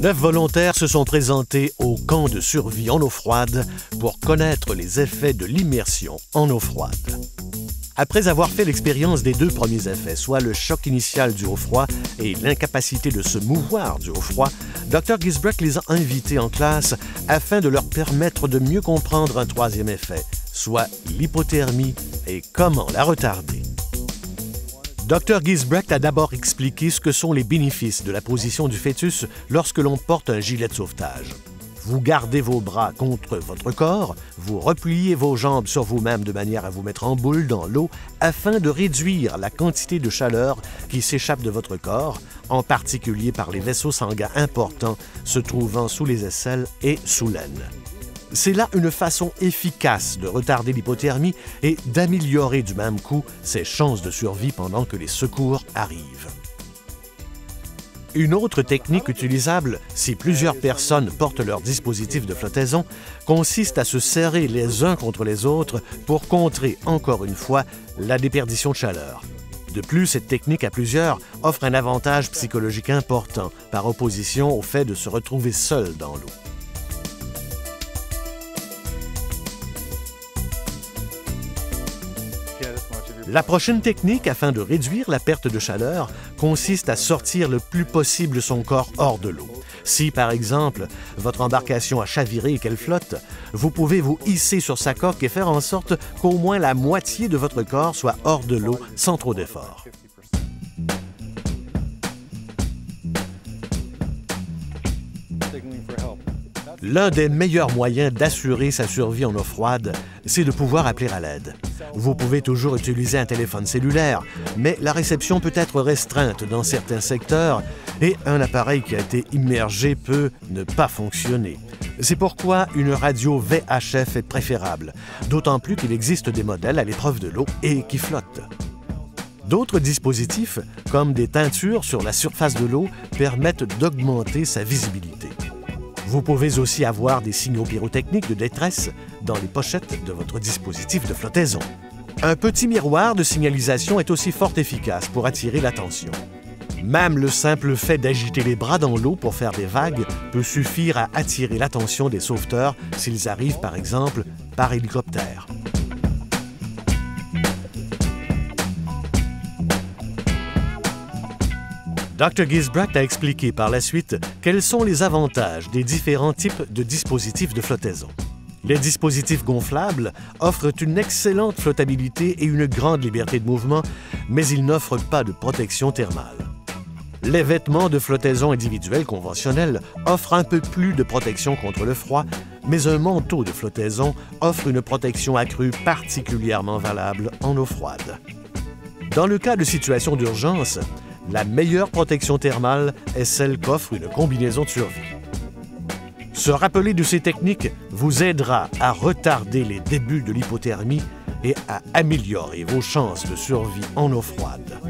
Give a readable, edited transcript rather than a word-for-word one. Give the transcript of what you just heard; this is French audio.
9 volontaires se sont présentés au camp de survie en eau froide pour connaître les effets de l'immersion en eau froide. Après avoir fait l'expérience des 2 premiers effets, soit le choc initial dû au froid et l'incapacité de se mouvoir dû au froid, Dr. Gisbrecht les a invités en classe afin de leur permettre de mieux comprendre un 3e effet, soit l'hypothermie et comment la retarder. Dr. Gisbrecht a d'abord expliqué ce que sont les bénéfices de la position du fœtus lorsque l'on porte un gilet de sauvetage. Vous gardez vos bras contre votre corps, vous repliez vos jambes sur vous-même de manière à vous mettre en boule dans l'eau afin de réduire la quantité de chaleur qui s'échappe de votre corps, en particulier par les vaisseaux sanguins importants se trouvant sous les aisselles et sous l'aine. C'est là une façon efficace de retarder l'hypothermie et d'améliorer du même coup ses chances de survie pendant que les secours arrivent. Une autre technique utilisable si plusieurs personnes portent leur dispositif de flottaison consiste à se serrer les uns contre les autres pour contrer, encore une fois, la déperdition de chaleur. De plus, cette technique à plusieurs offre un avantage psychologique important par opposition au fait de se retrouver seul dans l'eau. La prochaine technique, afin de réduire la perte de chaleur, consiste à sortir le plus possible son corps hors de l'eau. Si, par exemple, votre embarcation a chaviré et qu'elle flotte, vous pouvez vous hisser sur sa coque et faire en sorte qu'au moins la moitié de votre corps soit hors de l'eau sans trop d'effort. L'un des meilleurs moyens d'assurer sa survie en eau froide, c'est de pouvoir appeler à l'aide. Vous pouvez toujours utiliser un téléphone cellulaire, mais la réception peut être restreinte dans certains secteurs et un appareil qui a été immergé peut ne pas fonctionner. C'est pourquoi une radio VHF est préférable, d'autant plus qu'il existe des modèles à l'épreuve de l'eau et qui flottent. D'autres dispositifs, comme des teintures sur la surface de l'eau, permettent d'augmenter sa visibilité. Vous pouvez aussi avoir des signaux pyrotechniques de détresse dans les pochettes de votre dispositif de flottaison. Un petit miroir de signalisation est aussi fort efficace pour attirer l'attention. Même le simple fait d'agiter les bras dans l'eau pour faire des vagues peut suffire à attirer l'attention des sauveteurs s'ils arrivent, par exemple, par hélicoptère. Dr. Gisbrecht a expliqué par la suite quels sont les avantages des différents types de dispositifs de flottaison. Les dispositifs gonflables offrent une excellente flottabilité et une grande liberté de mouvement, mais ils n'offrent pas de protection thermale. Les vêtements de flottaison individuels conventionnels offrent un peu plus de protection contre le froid, mais un manteau de flottaison offre une protection accrue particulièrement valable en eau froide. Dans le cas de situation d'urgence, la meilleure protection thermale est celle qu'offre une combinaison de survie. Se rappeler de ces techniques vous aidera à retarder les débuts de l'hypothermie et à améliorer vos chances de survie en eau froide.